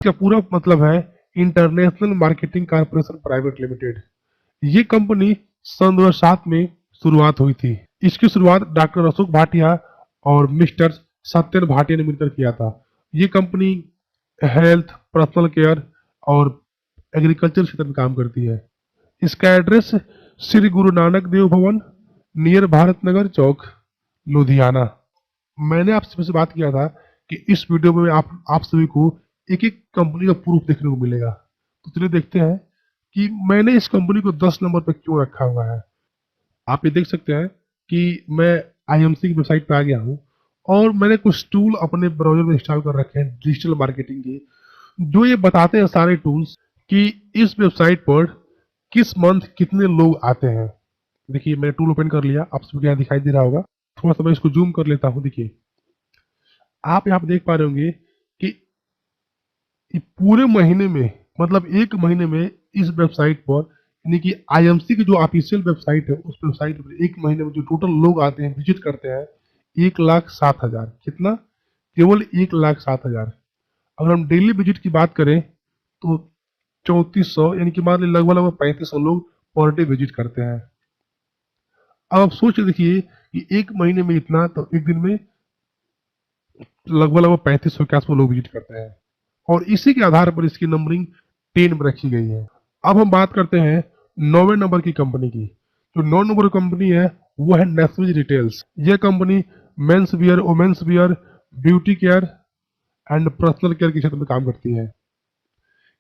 इसका पूरा मतलब है international marketing corporation private limited. ये कंपनी सन 2007 में शुरुआत हुई थी। इसकी शुरुआत डॉक्टर अशोक भाटिया और मिस्टर सत्यन भाटिया ने मिलकर किया था। ये कंपनी हेल्थ, पर्सनल केयर और एग्रीकल्चर क्षेत्र में काम करती है। इसका एड्रेस श्री गुरु नानक देव भवन, नियर भारत नगर चौक, लुधियाना। मैंने आपसे से बात किया था कि इस वीडियो में आप सभी को एक एक कंपनी का प्रूफ देखने को मिलेगा। तो चलिए देखते हैं कि मैंने इस कंपनी को 10 नंबर पर क्यों रखा हुआ है। आप ये देख सकते हैं कि मैं आईएमसी की वेबसाइट पे आ गया हूँ और मैंने कुछ टूल अपने ब्राउजर में इंस्टॉल कर रखे हैं डिजिटल मार्केटिंग के, जो ये बताते हैं सारे टूल्स कि इस वेबसाइट पर किस मंथ कितने लोग आते हैं। देखिए मैंने टूल ओपन कर लिया, आप सबको यहाँ दिखाई दे रहा होगा। थोड़ा सा मैं इसको जूम कर लेता हूँ। देखिए आप यहाँ पे देख पा रहे होंगे कि पूरे महीने में, मतलब एक महीने में इस वेबसाइट पर, यानी कि आईएमसी की जो ऑफिशियल वेबसाइट है उस वेबसाइट पर एक महीने में जो टोटल लोग आते हैं, विजिट करते हैं, 1,07,000। कितना? केवल 1,07,000। अगर हम डेली विजिट की बात करें तो 3400, यानी कि मान लीजिए लगभग लगभग 3500 लोग पर डे विजिट करते हैं। अब आप सोच देखिए कि एक महीने में इतना, तो एक दिन में लगभग लगभग 3500 के आसपास लोग विजिट करते हैं और इसी के आधार पर इसकी नंबरिंग 10 में रखी गई है। अब हम बात करते हैं 9वें नंबर की कंपनी की। जो 9 नंबर कंपनी है वो है नेस्विज रिटेल्स। यह company men's wear, women's wear, beauty care and personal care के क्षेत्र में काम करती है।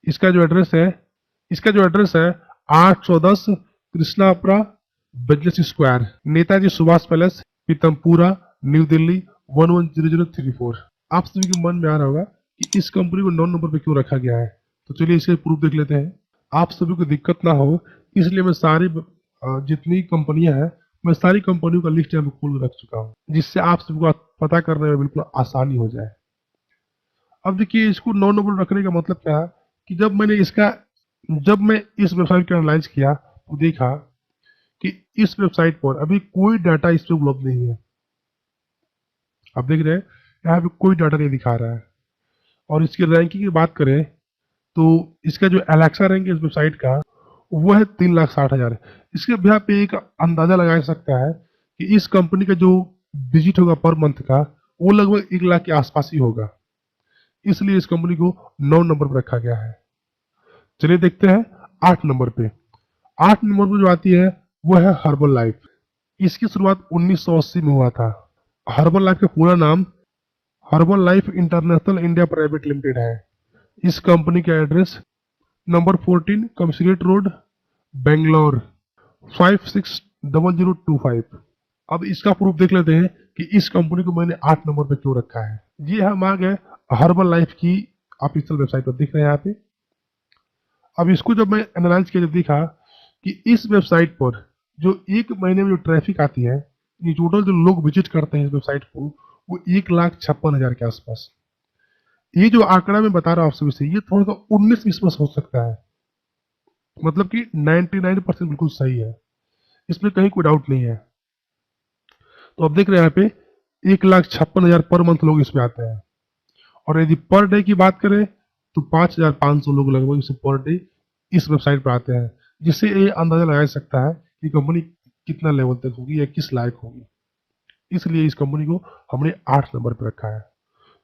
इसका जो एड्रेस है 810 Krishnapura Business Square, Netaji Subhash Palace, Pitampura, New Delhi 110034। आप सभी के मन में आ रहा होगा कि इस कंपनी को 9 नंबर पे क्यों रखा गया है। तो चलिए इसके प्रूफ देख लेते हैं। आप सभी को दिक्कत ना हो इसलिए मैं सारी जितनी कंपनियां हैं, मैं सारी कंपनियों का लिस्ट यहाँ पे खोल रख चुका हूँ, जिससे आप सभी को पता करने में बिल्कुल आसानी हो जाए। अब देखिए इसको 9 नंबर रखने का मतलब क्या है कि जब मैं इस वेबसाइट को एनालाइज किया तो देखा कि इस वेबसाइट पर अभी कोई डाटा इस पर उपलब्ध नहीं है। आप देख रहे हैं यहाँ पे कोई डाटा नहीं दिखा रहा है। और इसकी रैंकिंग की बात करें तो इसका जो एलेक्सा रैंक है इस वेबसाइट का वो है 3,60,000। इसके यहाँ पे एक अंदाजा लगाया सकता है कि इस कंपनी का जो विजिट होगा पर मंथ का वो लगभग 1 लाख के आसपास ही होगा। इसलिए इस कंपनी को 9 नंबर पर रखा गया है। चलिए देखते हैं 8 नंबर पे। 8 नंबर पर जो आती है वो है हर्बल लाइफ। इसकी शुरुआत 1980 में हुआ था। हर्बल लाइफ का पूरा नाम herbal life international India private limited है। इस कंपनी का एड्रेस नंबर 14 कमसीरेट रोड, बेंगलोर 560025। अब इसका प्रूफ देख लेते हैं कि इस कंपनी को मैंने 8 नंबर पे क्यों रखा है। ये हम आ गए हर्बल लाइफ की ऑफिशियल वेबसाइट पर, दिख रहे हैं यहाँ पे। अब इसको जब मैं एनालाइज किया, जब देखा कि इस वेबसाइट पर जो एक महीने में जो ट्रैफिक आती है, ये टोटल जो लोग विजिट करते हैं इस वेबसाइट को, वो 1,56,000 के आसपास। ये जो आंकड़ा मैं बता रहा हूँ आप सभी से, ये थोड़ा सा 19-20 हो सकता है, मतलब कि 99% बिल्कुल सही है, इसमें कहीं कोई डाउट नहीं है। तो अब देख रहे हैं यहाँ पे 1,56,000 पर मंथ लोग इसमें आते हैं। और यदि पर डे की बात करें तो 5,500 लोग लगभग इसे पर डे इस वेबसाइट पर आते हैं, जिससे ये अंदाजा लगाया जा सकता है कि कंपनी कितना लेवल तक होगी या किस लायक होगी। इसलिए इस कंपनी को हमने 8 नंबर पर रखा है।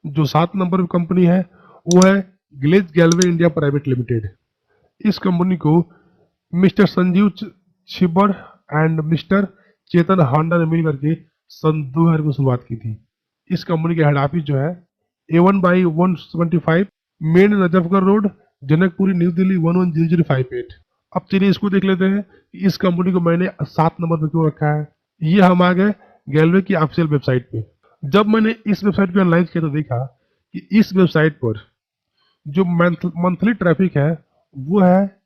जो 7 नंबर पर कंपनी है वो है Glaze Galway India private limited. इस कंपनी को mister Sanjeev Chhibber and mister Chetan Handa ने मिल करके सन 2000 में शुरुआत की थी। इस कंपनी के हेड ऑफिस जो है A1/175 main Najafgarh road, Janakpuri, new Delhi 110058। अब चलिए इसको देख लेते हैं कि इस कंपनी को मैंने 7 नंबर पर क्यों रखा है। ये हम आ गए गैलवे की ऑफिशियल वेबसाइट पे। जब मैंने इस वेबसाइट पे एनालाइज किया तो देखा कि इस वेबसाइट पर जो मंथली ट्रैफिक है वो है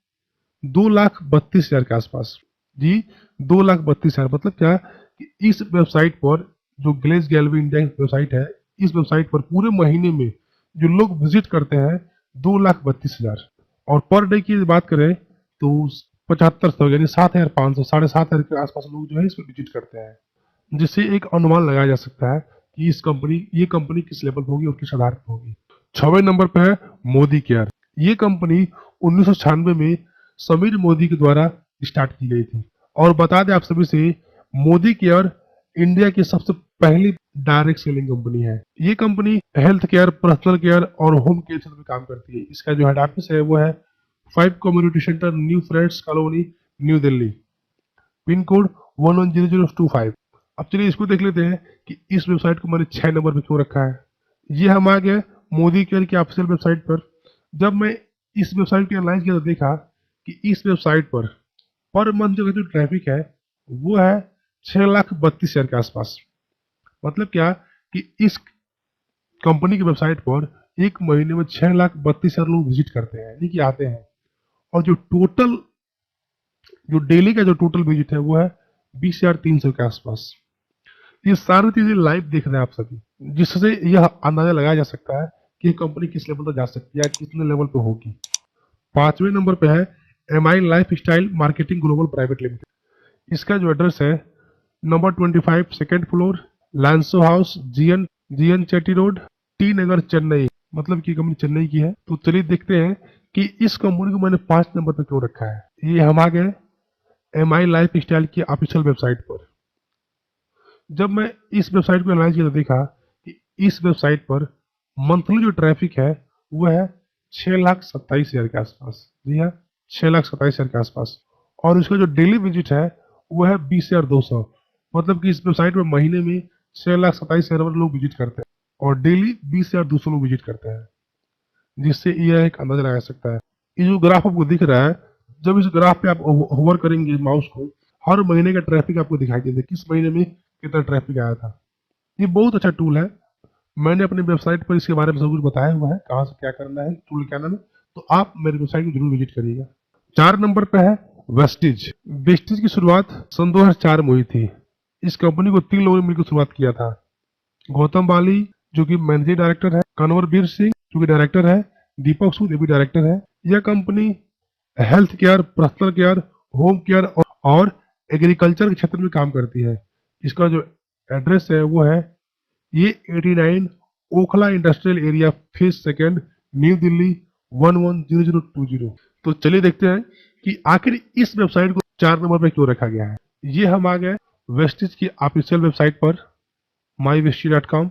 2,32,000 के आसपास। जी 2,32,000। मतलब क्या कि इस वेबसाइट पर जो ग्लेज गैलरी इंडिया वेबसाइट है, इस वेबसाइट पर पूरे महीने में जो लोग विजिट करते हैं 2,32,000। और पर डे की बात करें तो 7500, यानी 7,500, 7,500 के आसपास लोग जो है इस पर विजिट करते हैं, जिससे एक अनुमान लगाया जा सकता है कि ये कंपनी किस लेवल पर होगी और किस आधार पर होगी। 6वें नंबर पे है मोदी केयर। ये कंपनी 1996 में समीर मोदी के द्वारा स्टार्ट की गई थी। और बता दें आप सभी से, मोदी केयर इंडिया की सबसे पहली डायरेक्ट सेलिंग कंपनी है। ये company health care, personal care और होम केयर क्षेत्र में काम करती है। इसका जो हेड ऑफिस है वो है 5 community centre, new friends colony, new Delhi, pin code 110025। अब चलिए इसको देख लेते हैं कि इस वेबसाइट को मैंने 6 नंबर पे क्यों रखा है। ये हम आ गए मोदी केयर की ऑफिशियल वेबसाइट पर। जब मैं इस वेबसाइट को एनालाइज किया तो देखा कि इस वेबसाइट पर मंथ जो ट्रैफिक है वो है 6,32,000 के आसपास। मतलब क्या कि इस कंपनी की वेबसाइट पर एक महीने में 6,32,000 लोग विजिट करते हैं, यानी कि आते हैं। और जो डेली का जो टोटल विजिट है वो है 20,300 के आसपास। ये सारी चीजें लाइव देख रहे हैं आप सभी, जिससे यह अंदाजा लगाया जा सकता है कि ये कंपनी किस लेवल तक जा सकती है या कितने लेवल पे होगी। 5वें नंबर पे है MI life style marketing global private limited. इसका जो एड्रेस है number 25 second floor, Lanso House, GN Chetty Road, T Nagar, Chennai. मतलब कि कंपनी चेन्नई की है। तो चलिए देखते हैं कि इस कंपनी को मैंने 5 नंबर पे क्यों रखा है। ये हम आ गए MI लाइफ स्टाइल की ऑफिशियल वेबसाइट पर। जब मैं इस वेबसाइट को एनालाइज किया तो देखा कि इस वेबसाइट पर मंथली जो ट्रैफिक है वो है 6,27,000 के आसपास। जी हाँ, 6,27,000 के आसपास। और इसका जो डेली विजिट है वो है 20,200। मतलब कि इस वेबसाइट पर महीने में 6,27,000 लोग विजिट करते हैं और डेली 20,200 लोग विजिट करते हैं, जिससे यह एक अंदाजा लगा सकता है। ये जो ग्राफ आपको दिख रहा है, जब इस ग्राफ पे आप होवर करेंगे माउस को, हर महीने का ट्रैफिक आपको दिखाई देगा, किस महीने में कितना ट्रैफिक आया था। ये बहुत अच्छा टूल है। मैंने अपनी वेबसाइट पर इसके बारे में सब कुछ बताया हुआ है, कहाँ से क्या करना है, टूल क्या नाम है। तो आप मेरी वेबसाइट को जरूर विजिट करिएगा। 4 नंबर पे है वेस्टिज। वेस्टिज की शुरुआत सन 2004 में हुई थी। इस कंपनी को 3 लोगों ने मिलकर शुरुआत किया था। गौतम बाली जो कि मैनेजिंग डायरेक्टर है, कन्वरवीर सिंह जो कि डायरेक्टर है, दीपक सूद भी डायरेक्टर है। यह company health care, personal care, home care और एग्रीकल्चर के क्षेत्र में काम करती है। इसका जो एड्रेस है वो है ये 89 Okhla industrial area, phase second, new Delhi 110020। तो चलिए देखते हैं कि आखिर इस वेबसाइट को 4 नंबर पे क्यों रखा गया है। ये हम आ गए वेस्टिज की ऑफिशियल वेबसाइट पर mywesty.com।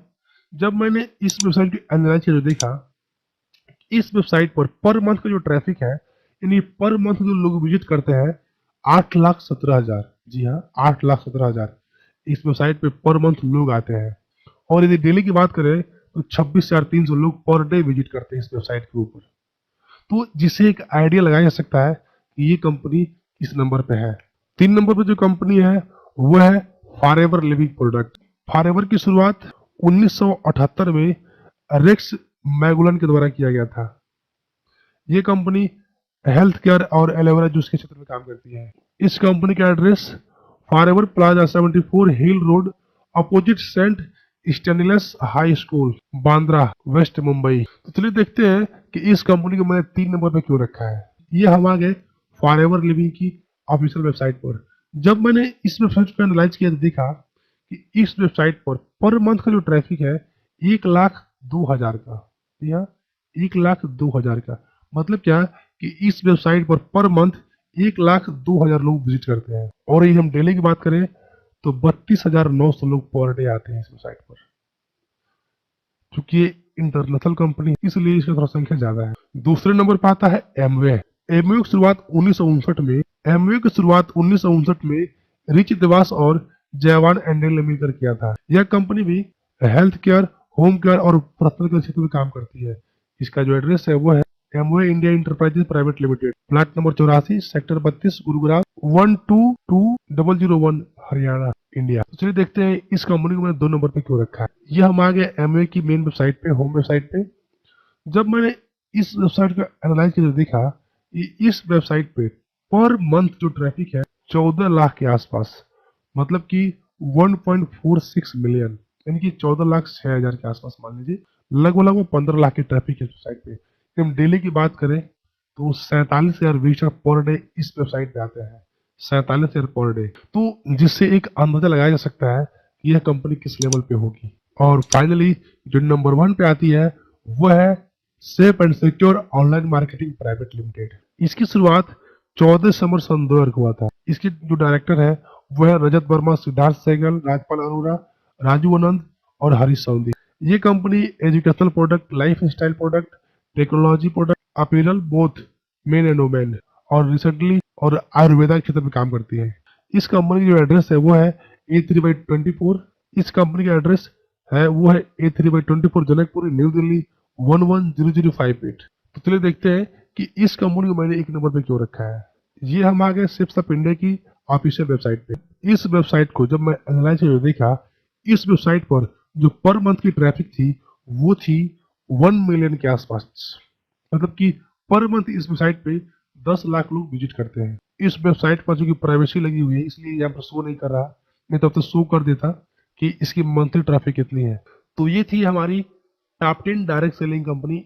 जब मैंने इस वेबसाइट को एनालाइज किया तो देखा इस वेबसाइट पर मंथ का जो ट्रैफिक है, यानी पर मंथ जो लोग विजिट करते हैं 8,17,000। जी हाँ, 8,17,000 इस वेबसाइट पे पर मंथ लोग आते हैं। और यदि डेली की बात करें तो 26,300 लोग पर डे विजिट करते हैं इस वेबसाइट के ऊपर। तो जिससे एक आइडिया लगाया जा सकता है कि ये कंपनी किस नंबर पे है। 3 नंबर पे जो कंपनी है वो है फॉरएवर लिविंग प्रोडक्ट। फॉरएवर की शुरुआत 1978 में रेक्स मैगुलन के द्वारा किया गया था। ये कंपनी हेल्थ केयर और एलोवेरा जूस के क्षेत्र में काम करती है। इस कंपनी का address Forever Plaza 74 Hill Road, opposite Saint Stanislaus high school, Bandra West Mumbai. तो चलिए देखते हैं कि इस कंपनी को मैंने 3 नंबर पे क्यों रखा है। ये हम आ गए फॉरएवर लिविंग की ऑफिशियल वेबसाइट पर। जब मैंने इस वेबसाइट को एनालाइज किया तो देखा कि इस वेबसाइट पर मंथ का जो ट्रैफिक है 1,02,000 का। जी हाँ, 1,02,000 का। मतलब क्या कि इस वेबसाइट पर मंथ 1,02,000 लोग विजिट करते हैं। और यदि हम डेली की बात करें तो 32,900 लोग पर डे आते हैं इस वेबसाइट पर। क्योंकि ये इंटरनेशनल कंपनी इसलिए इसकी थोड़ा संख्या ज्यादा है। दूसरे नंबर पर आता है एमवे। एमवे की शुरुआत 1959 में रिच देवास और जयवान एंडल ने मिलकर किया था। यह कंपनी भी हेल्थ केयर, होम केयर और पर्सनल केयर क्षेत्र में काम करती है। इसका जो एड्रेस है वो है Amway India enterprises private limited, plot number 84, sector 32, Gurugram 122001, Haryana, India. तो चलिए देखते हैं इस कंपनी को मैंने 2 नंबर पे क्यों रखा है। यह हम आ गए एमवे की मेन वेबसाइट पे, होम वेबसाइट पे। जब मैंने इस वेबसाइट को एनालाइज किया तो देखा कि इस वेबसाइट पे पर मंथ जो ट्रैफिक है 14 लाख के आसपास। मतलब कि 1.46 मिलियन, यानी कि 14,06,000 के आसपास मान लीजिए। लगभग 15 लाख की ट्रैफिक है इस वेबसाइट पे। हम डेली की बात करें तो 47,000 विजिटर पर डे इस वेबसाइट पे आते हैं। 47,000 पर डे। तो जिससे एक अंदाजा लगाया जा सकता है कि यह कंपनी किस लेवल पे होगी। और फाइनली जो नंबर 1 पे आती है वो है safe and secure online marketing private limited. इसकी शुरुआत 14 दिसंबर सन 2000 को हुआ था। इसके जो डायरेक्टर है वो है रजत वर्मा, सिद्धार्थ सहगल, राजपाल अरोड़ा, राजू आनंद और हरीश सौंदी। ये company educational product, life style product, technology product, apparel both men and women और रिसेंटली और आयुर्वेदा के क्षेत्र में काम करती है। इस कंपनी की जो एड्रेस है वो है A3/24। इस कंपनी का एड्रेस है वो है A3/24 जनकपुरी, न्यू दिल्ली 110058। तो चलिए देखते हैं कि इस कंपनी को मैंने एक नंबर पे क्यों रखा है। ये हम आ गए शिप्स ऑफ इंडिया की ऑफिशियल वेबसाइट पे। इस वेबसाइट को जब मैं एनालाइज करके देखा, इस वेबसाइट पर जो पर मंथ की ट्रैफिक थी वो थी 1 मिलियन के आसपास। मतलब कि पर मंथ इस वेबसाइट पे 10 लाख लोग विजिट करते हैं। इस वेबसाइट पर जो कि प्राइवेसी लगी हुई है इसलिए यहाँ पर शो नहीं कर रहा, नहीं तो अब तो शो कर देता कि इसकी मंथली ट्रैफिक कितनी है। तो ये थी हमारी टॉप 10 डायरेक्ट सेलिंग कंपनी